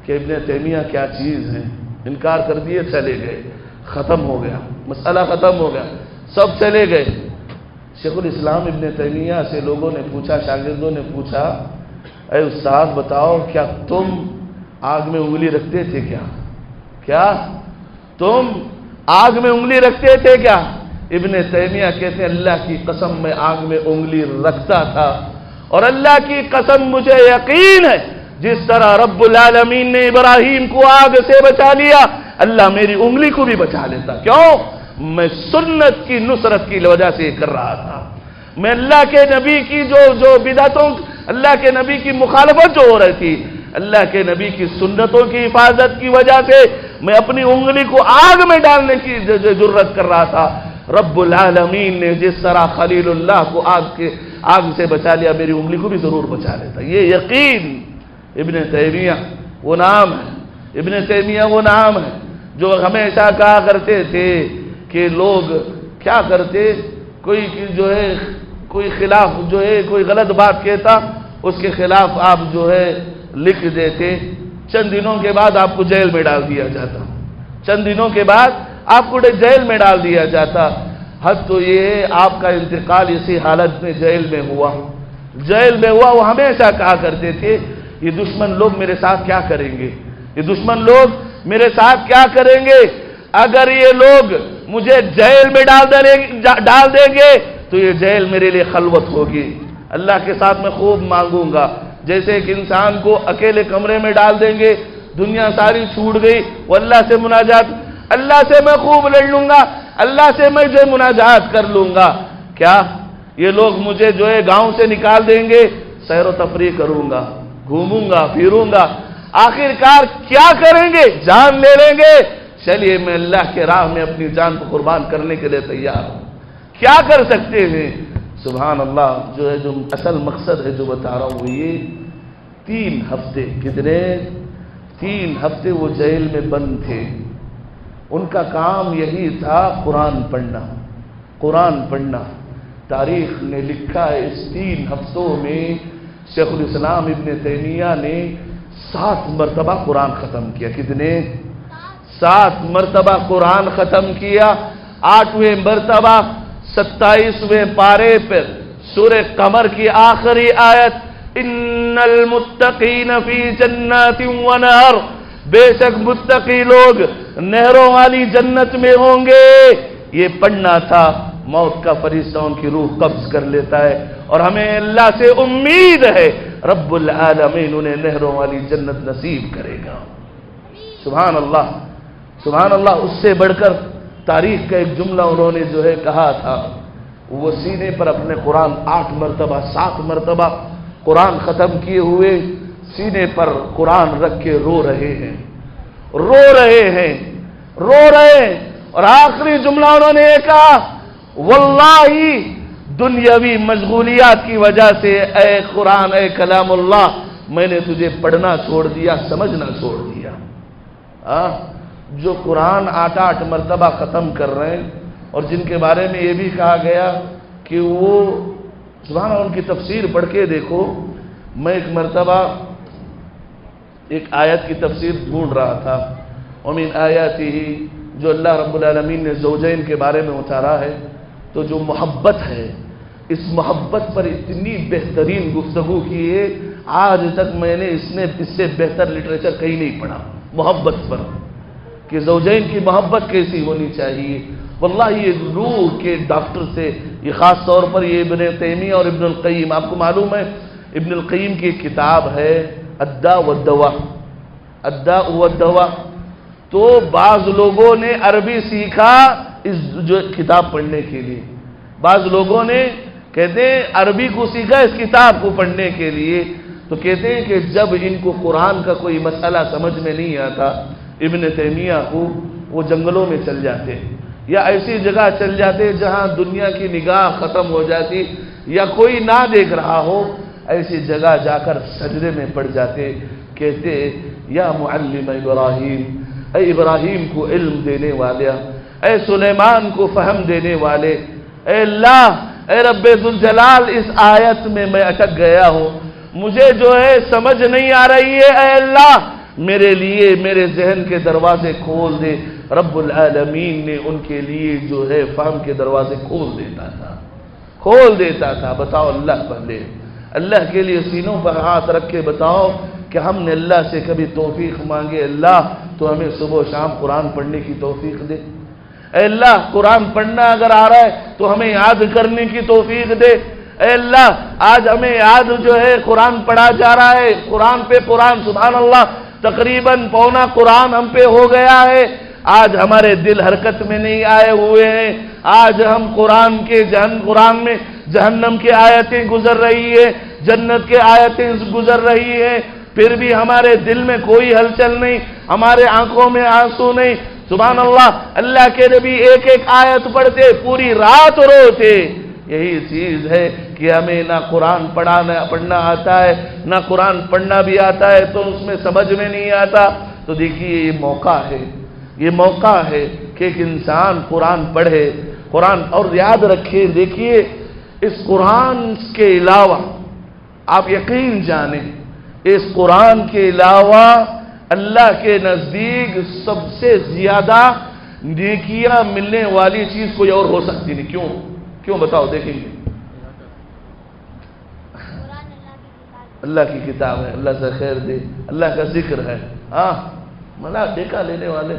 کہ ابن تیمیہ کیا چیز ہے، انکار کر دیے، چلے گئے، ختم ہو گیا مسئلہ، ختم ہو گیا، سب چلے گئے۔ شیخ الاسلام ابن تیمیہ سے لوگوں نے پوچھا، شاگردوں نے پوچھا اے استاد بتاؤ کیا تم آگ میں انگلی رکھتے تھے کیا تم آگ میں انگلی رکھتے تھے کیا؟ ابن تیمیہ کہتے ہیں اللہ کی قسم میں آگ میں انگلی رکھتا تھا، اور اللہ کی قسم مجھے یقین ہے جس طرح رب العالمین نے ابراہیم کو آگ سے بچا لیا اللہ میری انگلی کو بھی بچا لیتا۔ کیوں؟ میں سنت کی نصرت کی وجہ سے کر رہا تھا، میں اللہ کے نبی کی جو بدعتوں، اللہ کے نبی کی مخالفت جو ہو رہی تھی، اللہ کے نبی کی سنتوں کی حفاظت کی وجہ سے میں اپنی انگلی کو آگ میں ڈالنے کی جرت کر رہا تھا۔ رب العالمین نے جس طرح خلیل اللہ کو آگ سے بچا لیا میری انگلی کو بھی ضرور بچا لیتا۔ یہ یقین ابن تیمیہ وہ نام ہے، ابن تیمیہ وہ نام ہے جو ہمیشہ کہا کرتے تھے کہ لوگ کیا کرتے، کوئی خلاف جو ہے کوئی غلط بات کہتا اس کے خلاف آپ جو ہے لکھ دیتے، چند دنوں کے بعد آپ کو جیل میں ڈال دیا جاتا، چند دنوں کے بعد آپ کو جیل میں ڈال دیا جاتا۔ حد تو یہ ہے آپ کا انتقال اسی حالت میں جیل میں ہوا. وہ ہمیشہ کہا کرتے تھے یہ دشمن لوگ میرے ساتھ کیا کریں گے, یہ دشمن لوگ میرے ساتھ کیا کریں گے, اگر یہ لوگ مجھے جیل میں ڈال دیں گے تو یہ جیل میرے لیے خلوت ہوگی, اللہ کے ساتھ میں خوب مانگوں گا. جیسے ایک انسان کو اکیلے کمرے میں ڈال دیں گے, دنیا ساری چھوٹ گئی, وہ اللہ سے مناجات, اللہ سے میں خوب لڑ لوں گا, اللہ سے میں جو مناجات کر لوں گا. کیا یہ لوگ مجھے جو ہے گاؤں سے نکال دیں گے, سیر و تفریح کروں گا, گھوموں گا, پھروں گا, آخر کار کیا کریں گے, جان لے لیں گے. چلیے میں اللہ کے راہ میں اپنی جان کو قربان کرنے کے لیے تیار ہوں. کیا کر سکتے ہیں؟ سبحان اللہ. جو ہے جو اصل مقصد ہے جو بتا رہا ہوں وہ یہ 3 ہفتے, کتنے 3 ہفتے وہ جیل میں بند تھے. ان کا کام یہی تھا قرآن پڑھنا. تاریخ نے لکھا ہے اس 3 ہفتوں میں شیخ الاسلام ابن تیمیہ نے 7 مرتبہ قرآن ختم کیا. کتنے؟ 7 مرتبہ قرآن ختم کیا. 8ویں مرتبہ 27ویں پارے پر سورہ قمر کی آخری آیت ان المتقین فی جنات و نہر, بے شک متقی لوگ نہروں والی جنت میں ہوں گے, یہ پڑھنا تھا. موت کا فرشتہ ان کی روح قبض کر لیتا ہے اور ہمیں اللہ سے امید ہے رب العالمین انہیں نہروں والی جنت نصیب کرے گا. سبحان اللہ, سبحان اللہ. اس سے بڑھ کر تاریخ کا ایک جملہ انہوں نے جو ہے کہا تھا, وہ سینے پر اپنے قرآن 8 مرتبہ 7 مرتبہ قرآن ختم کیے ہوئے سینے پر قرآن رکھ کے رو رہے ہیں. اور آخری جملہ انہوں نے یہ کہا, واللہ دنیاوی مشغولیات کی وجہ سے اے قرآن, اے کلام اللہ, میں نے تجھے پڑھنا چھوڑ دیا, سمجھنا چھوڑ دیا. جو قرآن 8 مرتبہ ختم کر رہے ہیں اور جن کے بارے میں یہ بھی کہا گیا کہ وہ سبحان اللہ, ان کی تفسیر پڑھ کے دیکھو. میں ایک مرتبہ ایک آیت کی تفسیر ڈھونڈ رہا تھا, ومن آیاتہ, جو اللہ رب العالمین نے زوجین کے بارے میں اتارا ہے, تو جو محبت ہے, اس محبت پر اتنی بہترین گفتگو کی ہے, آج تک میں نے اس سے بہتر لٹریچر کہیں نہیں پڑھا محبت پر, کہ زوجین کی محبت کیسی ہونی چاہیے. واللہ یہ روح کے ڈاکٹر سے, یہ خاص طور پر یہ ابن تیمیہ اور ابن القیم, آپ کو معلوم ہے ابن القیم کی ایک کتاب ہے الداء والدواء. تو بعض لوگوں نے عربی سیکھا اس جو کتاب پڑھنے کے لیے, بعض لوگوں نے کہتے ہیں عربی کو سیکھا اس کتاب کو پڑھنے کے لیے. تو کہتے ہیں کہ جب ان کو قرآن کا کوئی مسئلہ سمجھ میں نہیں آتا ابن تیمیہ کو, وہ جنگلوں میں چل جاتے یا ایسی جگہ چل جاتے جہاں دنیا کی نگاہ ختم ہو جاتی یا کوئی نہ دیکھ رہا ہو, ایسی جگہ جا کر سجدے میں پڑ جاتے. کہتے یا معلم ابراہیم, اے ابراہیم کو علم دینے والے, اے سلیمان کو فہم دینے والے, اے اللہ, اے رب ذوالجلال, اس آیت میں میں اٹک گیا ہوں, مجھے جو ہے سمجھ نہیں آ رہی ہے, اے اللہ میرے لیے میرے ذہن کے دروازے کھول دے. رب العالمین نے ان کے لیے جو ہے فہم کے دروازے کھول دیتا تھا. بتاؤ اللہ پہلے, اللہ کے لیے سینوں پر ہاتھ رکھ کے بتاؤ کہ ہم نے اللہ سے کبھی توفیق مانگے, اللہ تو ہمیں صبح و شام قرآن پڑھنے کی توفیق دے. اے اللہ قرآن پڑھنا اگر آ رہا ہے تو ہمیں یاد کرنے کی توفیق دے. اے اللہ آج ہمیں یاد جو ہے قرآن پڑھا جا رہا ہے, قرآن پہ قرآن, سبحان اللہ, تقریباً پونا قرآن ہم پہ ہو گیا ہے. آج ہمارے دل حرکت میں نہیں آئے ہوئے ہیں. آج ہم قرآن میں جہنم کی آیتیں گزر رہی ہے, جنت کے آیتیں گزر رہی ہے, پھر بھی ہمارے دل میں کوئی ہلچل نہیں, ہمارے آنکھوں میں آنسو نہیں. سبحان اللہ, اللہ کے نبی ایک ایک آیت پڑھتے پوری رات روتے. یہی چیز ہے کہ ہمیں نہ قرآن پڑھنا آتا ہے, نہ قرآن پڑھنا بھی آتا ہے تو اس میں سمجھ میں نہیں آتا. تو دیکھیے یہ موقع ہے کہ ایک انسان قرآن پڑھے, قرآن, اور یاد رکھیں, دیکھیے اس قرآن کے علاوہ آپ یقین جانیں, اس قرآن کے علاوہ اللہ کے نزدیک سب سے زیادہ نیکیاں ملنے والی چیز کوئی اور ہو سکتی نہیں. کیوں بتاؤ دیکھیں گے. اللہ کی کتاب ہے, اللہ سے خیر دے, اللہ کا ذکر ہے. ہاں ملا دیکھا لینے والے.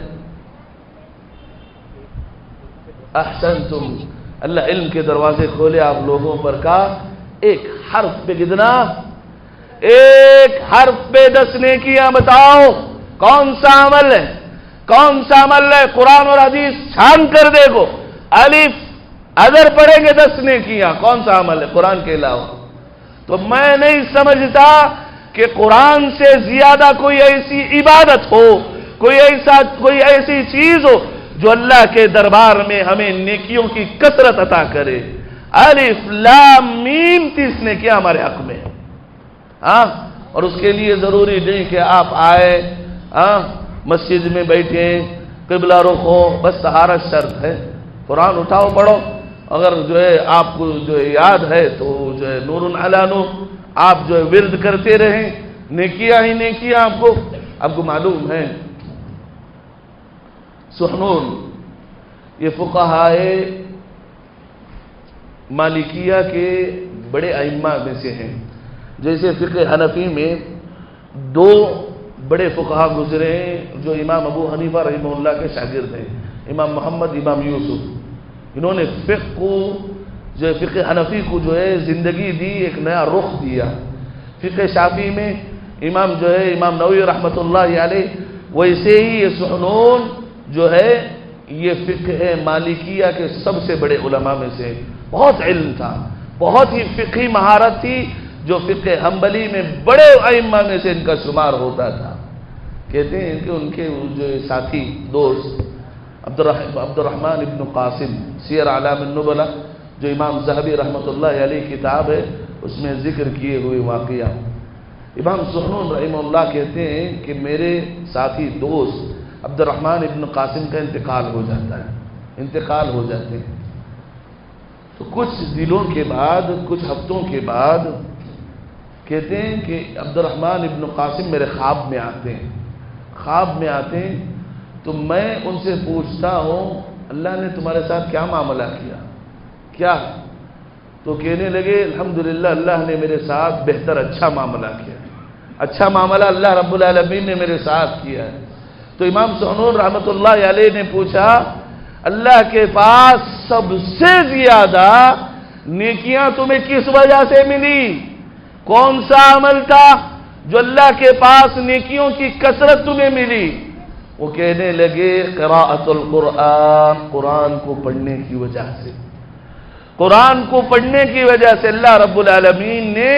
احسنتم, اللہ علم کے دروازے کھولے آپ لوگوں پر. کہا ایک حرف پہ کتنا؟ ایک حرف پہ 10 نیکیاں. بتاؤ کون سا عمل ہے؟ کون سا عمل ہے؟ قرآن اور حدیث چھان کر دیکھو. الف اگر پڑھیں گے 10 نیکیاں. کون سا عمل ہے قرآن کے علاوہ؟ تو میں نہیں سمجھتا کہ قرآن سے زیادہ کوئی ایسی عبادت ہو, کوئی ایسی چیز ہو جو اللہ کے دربار میں ہمیں نیکیوں کی کثرت عطا کرے. الف لام میم 30 نیکیاں ہمارے حق میں. ہاں, اور اس کے لیے ضروری نہیں کہ آپ آئے, مسجد میں بیٹھیں, قبلہ رخ ہو, بس طہارت شرط ہے. قرآن اٹھاؤ پڑھو. اگر جو ہے آپ کو جو ہے یاد ہے تو جو ہے نور علی نور, آپ جو ہے ورد کرتے رہیں. نیکیاں ہی نیکیاں. آپ کو معلوم ہے سحنون یہ فقہائے مالکیہ کے بڑے ائمہ میں سے ہیں. جیسے فقہ حنفی میں 2 بڑے فقہا گزرے ہیں جو امام ابو حنیفہ رحمہ اللہ کے شاگرد ہیں, امام محمد, امام یوسف. انہوں نے فقہ حنفی کو جو ہے زندگی دی, ایک نیا رخ دیا. فقہ شافعی میں امام جو ہے امام نووی رحمۃ اللہ علیہ, ویسے ہی یہ سحنون جو ہے یہ فقہ مالکیہ کے سب سے بڑے علماء میں سے. بہت علم تھا, بہت ہی فقہی مہارت تھی, جو فقہ حنبلی میں بڑے ائمہ میں سے ان کا شمار ہوتا تھا. کہتے ہیں کہ ان کے جو ساتھی دوست عبد الرحمن ابن قاسم, سیر اعلام النبلاء جو امام ذہبی رحمۃ اللہ علیہ کتاب ہے اس میں ذکر کیے ہوئے واقعہ. امام سحنون رحمہ اللہ کہتے ہیں کہ میرے ساتھی دوست عبد الرحمن ابن قاسم کا انتقال ہو جاتا ہے, انتقال ہو جاتے ہیں. تو کچھ دنوں کے بعد, کچھ ہفتوں کے بعد کہتے ہیں کہ عبد الرحمن ابن قاسم میرے خواب میں آتے ہیں. خواب میں آتے ہیں تو میں ان سے پوچھتا ہوں اللہ نے تمہارے ساتھ کیا معاملہ کیا؟ تو کہنے لگے الحمدللہ اللہ نے میرے ساتھ بہتر اچھا معاملہ کیا. اچھا معاملہ اللہ رب العالمین نے میرے ساتھ کیا ہے. تو امام سحنون رحمۃ اللہ علیہ نے پوچھا اللہ کے پاس سب سے زیادہ نیکیاں تمہیں کس وجہ سے ملی؟ کون سا عمل تھا جو اللہ کے پاس نیکیوں کی کثرت تمہیں ملی؟ وہ کہنے لگے قراءۃ القرآن, قرآن کو پڑھنے کی وجہ سے. قرآن کو پڑھنے کی وجہ سے اللہ رب العالمین نے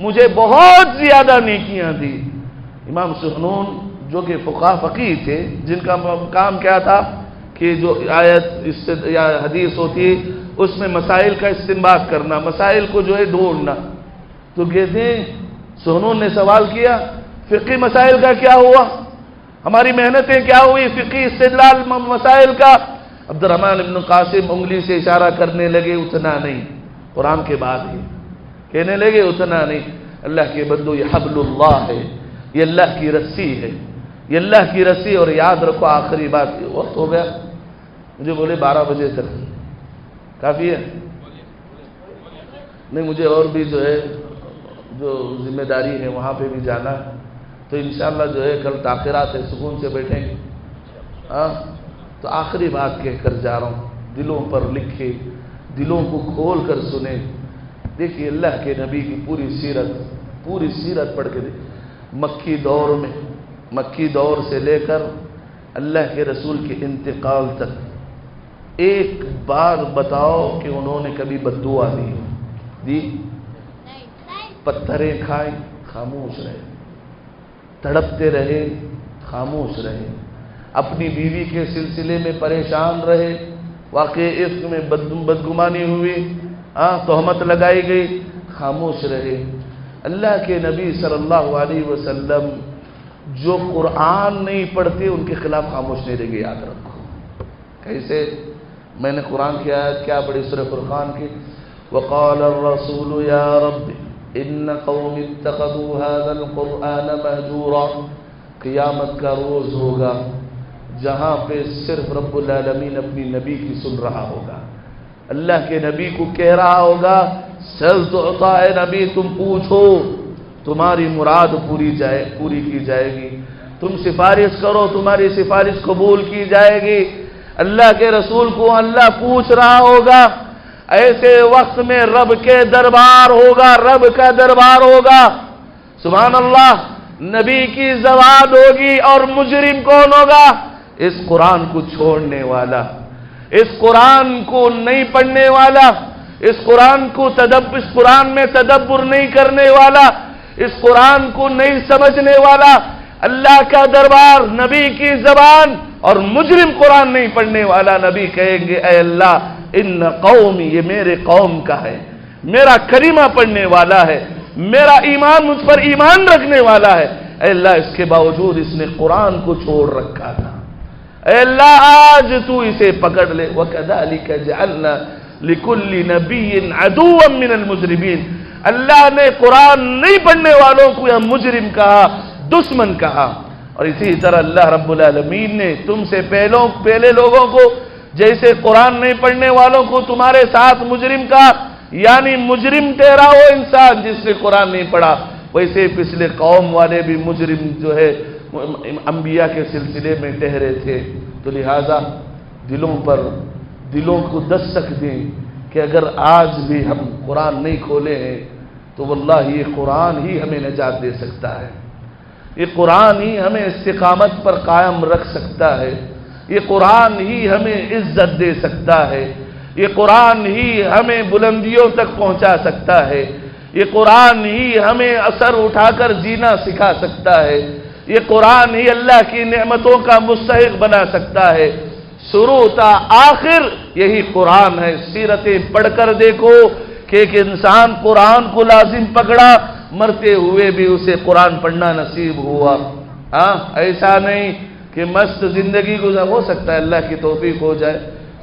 مجھے بہت زیادہ نیکیاں دی. امام سحنون جو کہ فقیہ تھے, جن کا کام کیا تھا کہ جو آیت یا حدیث ہوتی ہے اس میں مسائل کا استنباط کرنا, مسائل کو جو ہے ڈھونڈنا. تو کہتے ہیں سحنون نے سوال کیا فقہی مسائل کا کیا ہوا؟ ہماری محنتیں کیا ہوئی فقہی استدلال مسائل کا؟ عبد الرحمن ابن قاسم انگلی سے اشارہ کرنے لگے اتنا نہیں, قرآن کے بعد ہی کہنے لگے اتنا نہیں. اللہ کے بندو یہ حبل اللہ ہے, یہ اللہ کی رسی ہے, یہ اللہ کی رسی. اور یاد رکھو آخری بات, وقت ہو گیا, مجھے بولے 12 بجے تک کافی ہے. نہیں مجھے اور بھی جو ہے جو ذمہ داری ہے وہاں پہ بھی جانا ہے. تو انشاءاللہ جو ہے کل تاخیرات ہے, سکون سے بیٹھیں گے. تو آخری بات کہہ کر جا رہا ہوں, دلوں پر لکھے, دلوں کو کھول کر سنیں. دیکھیے اللہ کے نبی کی پوری سیرت پڑھ کے دیکھیں. مکی دور سے لے کر اللہ کے رسول کے انتقال تک ایک بار بتاؤ کہ انہوں نے کبھی بد دعا دی؟ پتھریں کھائیں, خاموش رہے. تڑپتے رہے, خاموش رہے. اپنی بیوی کے سلسلے میں پریشان رہے, واقع عشق میں بدگمانی ہوئی, تہمت لگائی گئی, خاموش رہے. اللہ کے نبی صلی اللہ علیہ وسلم جو قرآن نہیں پڑھتے ان کے خلاف خاموش نہیں رہے گے. یاد رکھو کیسے. میں نے قرآن کی آیت کیا پڑھی سورہ فرقان کی, وقال الرسول یا رب ان قوم اتخذوا هذا القرآن مهجورا. قیامت کا روز ہوگا, جہاں پہ صرف رب العالمین اپنی نبی کی سن رہا ہوگا، اللہ کے نبی کو کہہ رہا ہوگا سل تعطا، اے نبی تم پوچھو تمہاری مراد پوری کی جائے گی، تم سفارش کرو تمہاری سفارش قبول کی جائے گی۔ اللہ کے رسول کو اللہ پوچھ رہا ہوگا، ایسے وقت میں رب کے دربار ہوگا، رب کا دربار ہوگا، سبحان اللہ، نبی کی زبان ہوگی، اور مجرم کون ہوگا؟ اس قرآن کو چھوڑنے والا، اس قرآن کو نہیں پڑھنے والا، اس قرآن میں تدبر نہیں کرنے والا، اس قرآن کو نہیں سمجھنے والا۔ اللہ کا دربار، نبی کی زبان، اور مجرم قرآن نہیں پڑھنے والا۔ نبی کہیں گے اے اللہ ان قومی، یہ میرے قوم کا ہے، میرا کلمہ پڑھنے والا ہے، میرا ایمان مجھ پر ایمان رکھنے والا ہے، اے اللہ اس کے باوجود اس نے قرآن کو چھوڑ رکھا تھا، اے اللہ آج تو اسے پکڑ لے۔ وَكَذَلِكَ جَعَلْنَا لِكُلِّ نَبِيٍّ عَدُوًّا مِّنَ الْمُجْرِمِينَ۔ اللہ نے قرآن نہیں پڑھنے والوں کو یہ مجرم کہا، دشمن کہا۔ اور اسی طرح اللہ رب العالمین نے تم سے پہلے لوگوں کو جیسے قرآن نہیں پڑھنے والوں کو تمہارے ساتھ مجرم کہا، یعنی مجرم ٹھہرا وہ انسان جس نے قرآن نہیں پڑھا، ویسے پچھلے قوم والے بھی مجرم جو ہے انبیاء کے سلسلے میں ٹھہرے تھے۔ تو لہذا دلوں کو دستک دیں کہ اگر آج بھی ہم قرآن نہیں کھولے ہیں تو واللہ یہ قرآن ہی ہمیں نجات دے سکتا ہے، یہ قرآن ہی ہمیں استقامت پر قائم رکھ سکتا ہے، یہ قرآن ہی ہمیں عزت دے سکتا ہے، یہ قرآن ہی ہمیں بلندیوں تک پہنچا سکتا ہے، یہ قرآن ہی ہمیں اثر اٹھا کر جینا سکھا سکتا ہے، یہ قرآن ہی اللہ کی نعمتوں کا مستحق بنا سکتا ہے۔ شروع تا آخر یہی قرآن ہے۔ سیرتیں پڑھ کر دیکھو کہ ایک انسان قرآن کو لازم پکڑا، مرتے ہوئے بھی اسے قرآن پڑھنا نصیب ہوا۔ ایسا نہیں کہ مست زندگی گزار، ہو سکتا ہے اللہ کی توفیق ہو جائے،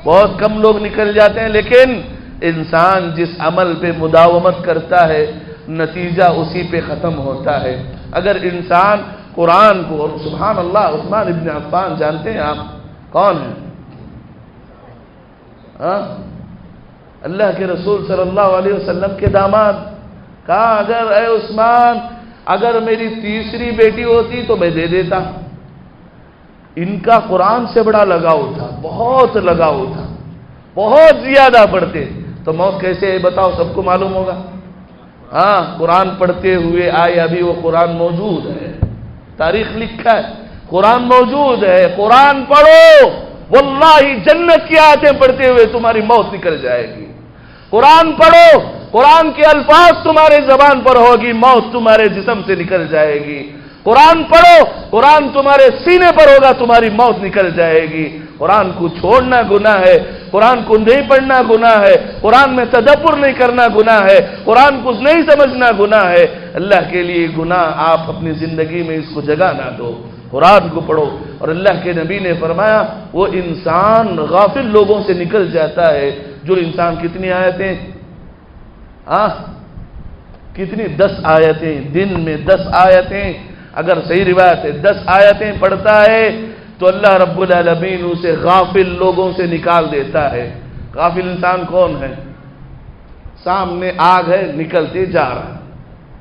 بہت کم لوگ نکل جاتے ہیں، لیکن انسان جس عمل پہ مداومت کرتا ہے نتیجہ اسی پہ ختم ہوتا ہے۔ اگر انسان قرآن کو، اور سبحان اللہ عثمان ابن عفان جانتے ہیں آپ کون ہیں؟ اللہ کے رسول صلی اللہ علیہ وسلم کے داماد۔ کہا اگر اے عثمان اگر میری تیسری بیٹی ہوتی تو میں دے دیتا۔ ان کا قرآن سے بڑا لگاؤ تھا، بہت لگاؤ تھا، بہت زیادہ پڑھتے۔ تو موت کیسے ہے بتاؤ، سب کو معلوم ہوگا۔ قرآن پڑھتے ہوئے آئے، ابھی وہ قرآن موجود ہے، تاریخ لکھا ہے، قرآن موجود ہے۔ قرآن پڑھو، واللہ جنت کی آیتیں پڑھتے ہوئے تمہاری موت نکل جائے گی۔ قرآن پڑھو، قرآن کے الفاظ تمہارے زبان پر ہوگی، موت تمہارے جسم سے نکل جائے گی۔ قرآن پڑھو، قرآن تمہارے سینے پر ہوگا، تمہاری موت نکل جائے گی۔ قرآن کو چھوڑنا گناہ ہے، قرآن کو نہیں پڑھنا گناہ ہے، قرآن میں تدبر نہیں کرنا گناہ ہے، قرآن کو نہیں سمجھنا گناہ ہے۔ اللہ کے لیے گناہ آپ اپنی زندگی میں اس کو جگہ نہ دو، قرآن کو پڑھو۔ اور اللہ کے نبی نے فرمایا وہ انسان غافل لوگوں سے نکل جاتا ہے جو انسان کتنی آیتیں، کتنی 10 آیتیں، دن میں 10 آیتیں، اگر صحیح روایت ہے 10 آیتیں پڑھتا ہے تو اللہ رب العالمین اسے غافل لوگوں سے نکال دیتا ہے۔ غافل انسان کون ہے؟ سامنے آگ ہے، نکلتے جا رہا،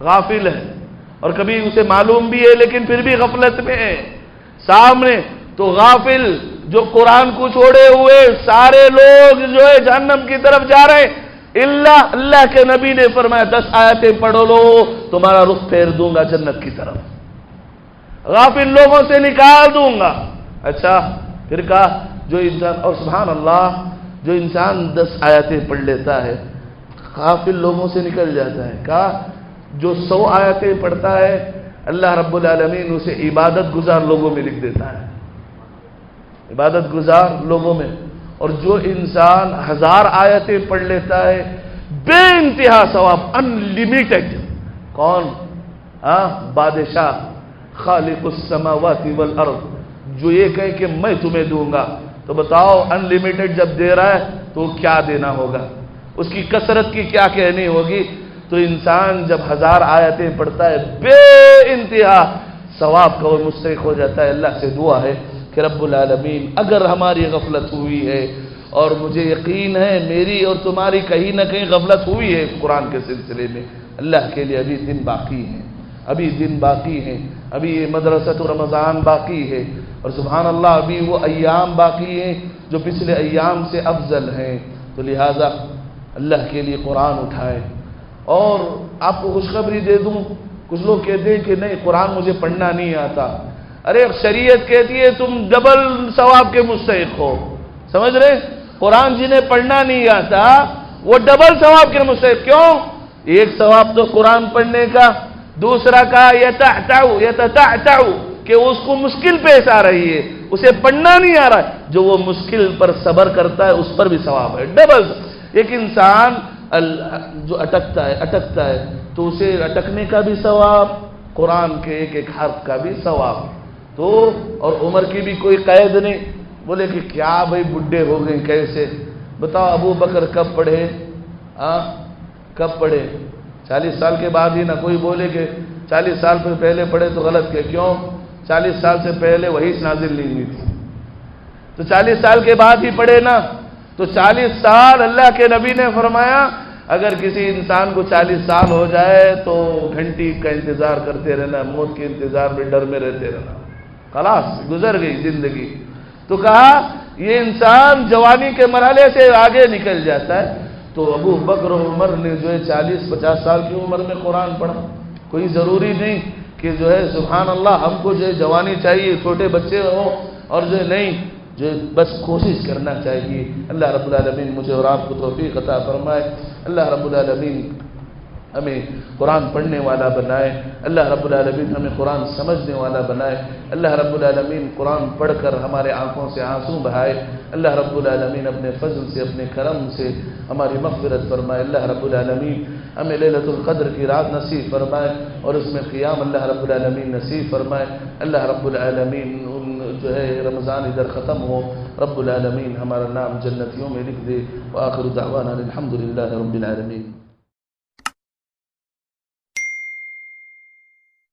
غافل ہے، اور کبھی اسے معلوم بھی ہے لیکن پھر بھی غفلت میں ہے سامنے۔ تو غافل جو قرآن کو چھوڑے ہوئے سارے لوگ جو ہے جہنم کی طرف جا رہے ہیں، اللہ کے نبی نے فرمایا 10 آیتیں پڑھ لو تمہارا رخ پھیر دوں گا جنت کی طرف، غافل لوگوں سے نکال دوں گا۔ اچھا پھر کہا جو انسان، اور سبحان اللہ جو انسان 10 آیتیں پڑھ لیتا ہے غافل لوگوں سے نکل جاتا ہے، کہا جو 100 آیتیں پڑھتا ہے اللہ رب العالمین اسے عبادت گزار لوگوں میں لکھ دیتا ہے، عبادت گزار لوگوں میں۔ اور جو انسان 1000 آیتیں پڑھ لیتا ہے بے انتہا ثواب، انلیمیٹڈ۔ کون؟ بادشاہ خالق السماوات والارض، جو یہ کہے کہ میں تمہیں دوں گا، تو بتاؤ انلیمیٹڈ جب دے رہا ہے تو کیا دینا ہوگا، اس کی کثرت کی کیا کہنی ہوگی۔ تو انسان جب 1000 آیتیں پڑھتا ہے بے انتہا ثواب کا وہ مستحق ہو جاتا ہے۔ اللہ سے دعا ہے کہ رب العالمین اگر ہماری غفلت ہوئی ہے، اور مجھے یقین ہے میری اور تمہاری کہیں نہ کہیں غفلت ہوئی ہے قرآن کے سلسلے میں، اللہ کے لیے ابھی دن باقی ہیں، ابھی دن باقی ہیں، ابھی یہ مدرسۃ رمضان باقی ہے، اور سبحان اللہ ابھی وہ ایام باقی ہیں جو پچھلے ایام سے افضل ہیں، تو لہٰذا اللہ کے لیے قرآن اٹھائیں۔ اور آپ کو خوشخبری دے دوں، کچھ لوگ کہتے ہیں کہ نہیں قرآن مجھے پڑھنا نہیں آتا، ارے شریعت کہتی ہے تم ڈبل ثواب کے مستحق ہو، سمجھ رہے؟ قرآن جنہیں پڑھنا نہیں آتا وہ ڈبل ثواب کے مستحق، کیوں؟ ایک ثواب تو قرآن پڑھنے کا، دوسرا کا یتتعتع کہ اس کو مشکل پیش آ رہی ہے، اسے پڑھنا نہیں آ رہا ہے، جو وہ مشکل پر صبر کرتا ہے اس پر بھی ثواب ہے، ڈبل۔ ایک انسان جو اٹکتا ہے تو اسے اٹکنے کا بھی ثواب، قرآن کے ایک ایک حرف کا بھی ثواب، تو اور عمر کی بھی کوئی قید نہیں۔ بولے کہ کیا بھائی بڈھے ہو گئے کیسے؟ بتاؤ ابو بکر کب پڑھے؟ کب پڑھے؟ 40 سال کے بعد ہی نہ، کوئی بولے کہ 40 سال سے پہلے پڑھے تو غلط کہ کیوں؟ 40 سال سے پہلے وہی نازل نہیں ہوئی تھی، تو 40 سال کے بعد ہی پڑھے نا، تو 40 سال اللہ کے نبی نے فرمایا اگر کسی انسان کو 40 سال ہو جائے تو گھنٹی کا انتظار کرتے رہنا، موت کے انتظار میں ڈر میں رہتے رہنا، خلاص گزر گئی زندگی۔ تو کہا یہ انسان جوانی کے مرحلے سے آگے نکل جاتا ہے، تو ابو بکر و عمر نے جو ہے 40-50 سال کی عمر میں قرآن پڑھا۔ کوئی ضروری نہیں کہ جو ہے سبحان اللہ ہم کو جو ہے جوانی چاہیے، چھوٹے بچے ہوں، اور جو ہے نہیں، جو بس کوشش کرنا چاہیے۔ اللہ رب العالمین مجھے اور آپ کو توفیق عطا فرمائے، اللہ رب العالمین ہمیں قرآن پڑھنے والا بنائے، اللہ رب العالمین ہمیں قرآن سمجھنے والا بنائے، اللہ رب العالمین قرآن پڑھ کر ہمارے آنکھوں سے آنسو بہائے، اللہ رب العالمین اپنے فضل سے اپنے کرم سے ہماری مغفرت فرمائے، اللہ رب العالمین ہمیں لیلۃ القدر کی رات نصیب فرمائے اور اس میں قیام اللہ رب العالمین نصیب فرمائے، اللہ رب العالمین جو ہے رمضان ادھر ختم ہو، رب العالمین ہمارا نام جنتیوں میں لکھ دے، وآخر دعوانا الحمدللہ رب العالمین۔